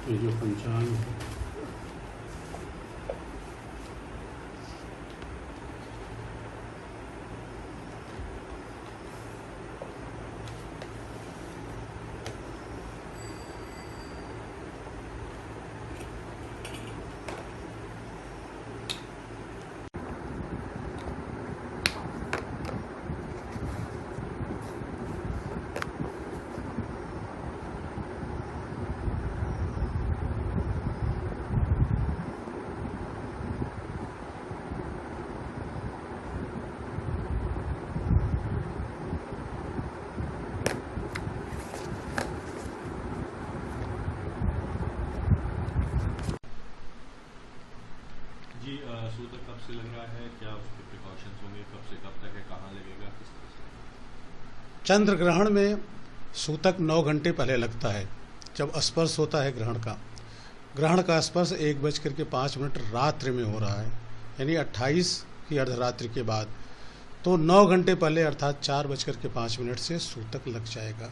ये जो पंचांग है, जी सूतक कब से लग रहा है, क्या उसके प्रिकॉशंस होंगे, कब से कब तक है, कहाँ लगेगा, किस तरह से? चंद्र ग्रहण में सूतक 9 घंटे पहले लगता है जब स्पर्श होता है ग्रहण का। ग्रहण का स्पर्श 1:05 रात्रि में हो रहा है, यानी 28 की अर्धरात्रि के बाद। तो 9 घंटे पहले अर्थात 4:05 से सूतक लग जाएगा।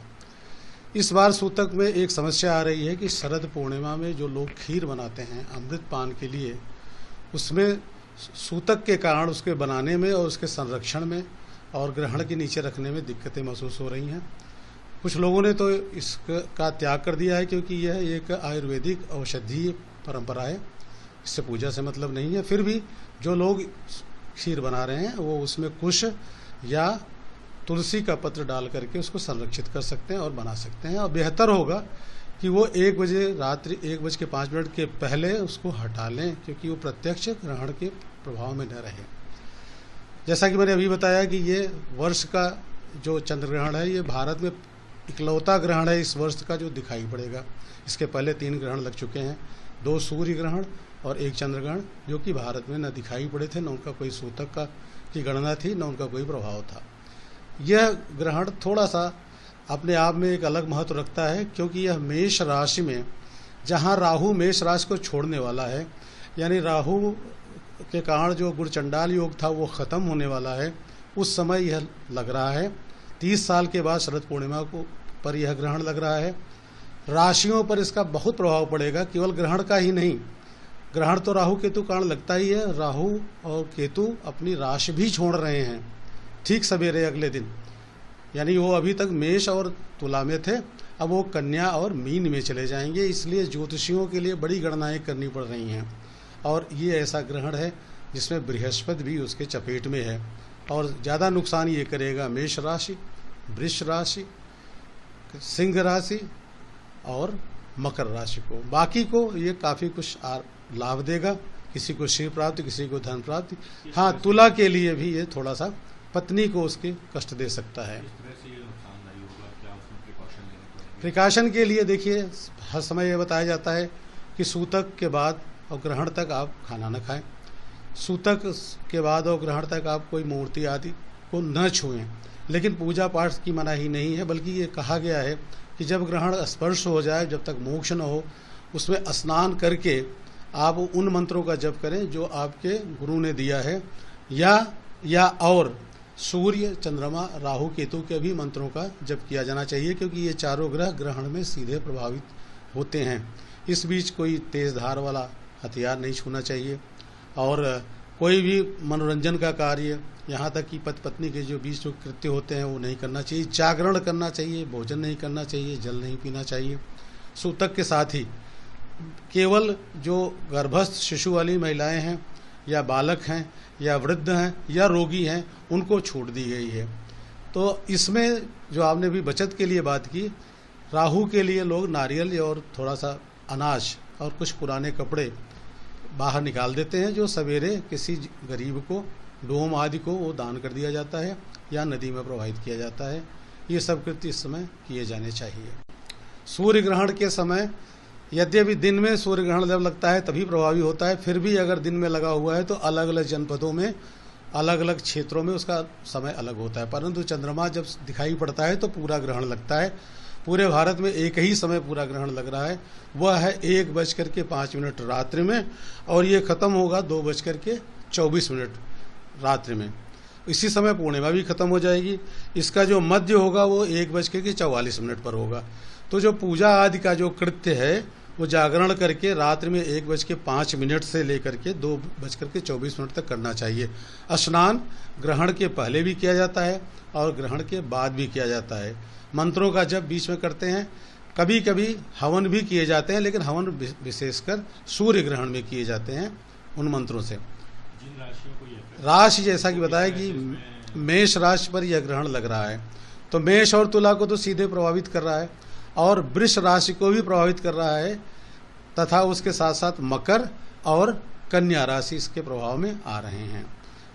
इस बार सूतक में एक समस्या आ रही है कि शरद पूर्णिमा में जो लोग खीर बनाते हैं अमृत पान के लिए, उसमें सूतक के कारण उसके बनाने में और उसके संरक्षण में और ग्रहण के नीचे रखने में दिक्कतें महसूस हो रही हैं। कुछ लोगों ने तो इसका त्याग कर दिया है क्योंकि यह एक आयुर्वेदिक औषधीय परंपरा है, इससे पूजा से मतलब नहीं है। फिर भी जो लोग खीर बना रहे हैं वो उसमें कुश या तुलसी का पत्र डाल करके उसको संरक्षित कर सकते हैं और बना सकते हैं। और बेहतर होगा कि वो 1 बजे रात्रि 1:05 के पहले उसको हटा लें, क्योंकि वो प्रत्यक्ष ग्रहण के प्रभाव में न रहे। जैसा कि मैंने अभी बताया कि ये वर्ष का जो चंद्र ग्रहण है, ये भारत में इकलौता ग्रहण है इस वर्ष का जो दिखाई पड़ेगा। इसके पहले 3 ग्रहण लग चुके हैं, 2 सूर्य ग्रहण और 1 चंद्र ग्रहण, जो कि भारत में न दिखाई पड़े थे, न उनका कोई सूतक की गणना थी, न उनका कोई प्रभाव था। यह ग्रहण थोड़ा सा अपने आप में एक अलग महत्व रखता है, क्योंकि यह मेष राशि में, जहाँ राहु मेष राशि को छोड़ने वाला है, यानी राहु के कारण जो गुरचंडाल योग था वो खत्म होने वाला है, उस समय यह लग रहा है। 30 साल के बाद शरद पूर्णिमा को पर यह ग्रहण लग रहा है। राशियों पर इसका बहुत प्रभाव पड़ेगा, केवल ग्रहण का ही नहीं। ग्रहण तो राहु केतु कारण लगता ही है, राहु और केतु अपनी राशि भी छोड़ रहे हैं ठीक सवेरे अगले दिन, यानी वो अभी तक मेष और तुला में थे, अब वो कन्या और मीन में चले जाएंगे। इसलिए ज्योतिषियों के लिए बड़ी गणनाएं करनी पड़ रही हैं। और ये ऐसा ग्रहण है जिसमें बृहस्पति भी उसके चपेट में है, और ज़्यादा नुकसान ये करेगा मेष राशि, वृष राशि, सिंह राशि और मकर राशि को। बाकी को ये काफ़ी कुछ लाभ देगा, किसी को श्री प्राप्ति, किसी को धन प्राप्ति। हाँ, तुला के लिए भी ये थोड़ा सा पत्नी को उसके कष्ट दे सकता है। प्रिकॉशन के लिए देखिए, हर समय ये बताया जाता है कि सूतक के बाद और ग्रहण तक आप खाना न खाएं। सूतक के बाद और ग्रहण तक आप कोई मूर्ति आदि को न छुएं। लेकिन पूजा पाठ की मनाही नहीं है, बल्कि ये कहा गया है कि जब ग्रहण स्पर्श हो जाए, जब तक मोक्ष न हो, उसमें स्नान करके आप उन मंत्रों का जप करें जो आपके गुरु ने दिया है, या और सूर्य, चंद्रमा, राहु, केतु के भी मंत्रों का जप किया जाना चाहिए, क्योंकि ये चारों ग्रह ग्रहण में सीधे प्रभावित होते हैं। इस बीच कोई तेज धार वाला हथियार नहीं छूना चाहिए, और कोई भी मनोरंजन का कार्य, यहाँ तक कि पति पत्नी के जो बीच जो कृत्य होते हैं वो नहीं करना चाहिए। जागरण करना चाहिए, भोजन नहीं करना चाहिए, जल नहीं पीना चाहिए। सूतक के साथ ही केवल जो गर्भस्थ शिशु वाली महिलाएं हैं, या बालक हैं, या वृद्ध हैं, या रोगी हैं, उनको छूट दी गई है। तो इसमें जो आपने भी बचत के लिए बात की, राहु के लिए लोग नारियल और थोड़ा सा अनाज और कुछ पुराने कपड़े बाहर निकाल देते हैं, जो सवेरे किसी गरीब को, डोम आदि को वो दान कर दिया जाता है या नदी में प्रवाहित किया जाता है। ये सब कृत्य इस समय किए जाने चाहिए। सूर्य ग्रहण के समय, यद्यपि दिन में सूर्य ग्रहण जब लगता है तभी प्रभावी होता है, फिर भी अगर दिन में लगा हुआ है तो अलग अलग जनपदों में, अलग अलग क्षेत्रों में उसका समय अलग होता है। परंतु चंद्रमा जब दिखाई पड़ता है तो पूरा ग्रहण लगता है। पूरे भारत में एक ही समय पूरा ग्रहण लग रहा है, वह है 1:05 रात्रि में, और ये खत्म होगा 2:24 रात्रि में। इसी समय पूर्णिमा भी खत्म हो जाएगी। इसका जो मध्य होगा वो 1:44 पर होगा। तो जो पूजा आदि का जो कृत्य है वो जागरण करके रात्रि में 1:05 से लेकर के 2:24 तक करना चाहिए। स्नान ग्रहण के पहले भी किया जाता है और ग्रहण के बाद भी किया जाता है। मंत्रों का जब बीच में करते हैं, कभी कभी हवन भी किए जाते हैं, लेकिन हवन विशेषकर सूर्य ग्रहण में किए जाते हैं उन मंत्रों से। जिन राशियों को ये राशि जैसा कि बताया कि मेष राशि पर यह ग्रहण लग रहा है, तो मेष और तुला को तो सीधे प्रभावित कर रहा है और वृष राशि को भी प्रभावित कर रहा है, तथा उसके साथ साथ मकर और कन्या राशि इसके प्रभाव में आ रहे हैं।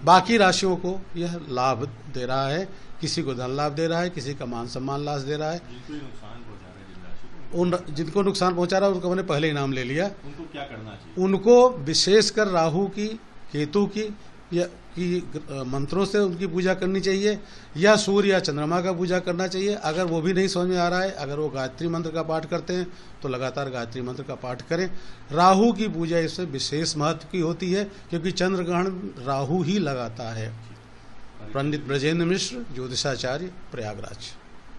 बाकी राशियों को यह लाभ दे रहा है, किसी को धन लाभ दे रहा है, किसी का मान सम्मान लाभ दे रहा है। जिनको नुकसान पहुंचा रहा है उनको मैंने पहले ही नाम ले लिया। उनको क्या करना चाहिए? उनको विशेषकर राहु की, केतु की मंत्रों से उनकी पूजा करनी चाहिए, या सूर्य या चंद्रमा का पूजा करना चाहिए। अगर वो भी नहीं समझ में आ रहा है, अगर वो गायत्री मंत्र का पाठ करते हैं तो लगातार गायत्री मंत्र का पाठ करें। राहु की पूजा इससे विशेष महत्व की होती है, क्योंकि चंद्र ग्रहण राहु ही लगाता है। पंडित ब्रजेंद्र मिश्र, ज्योतिषाचार्य, प्रयागराज।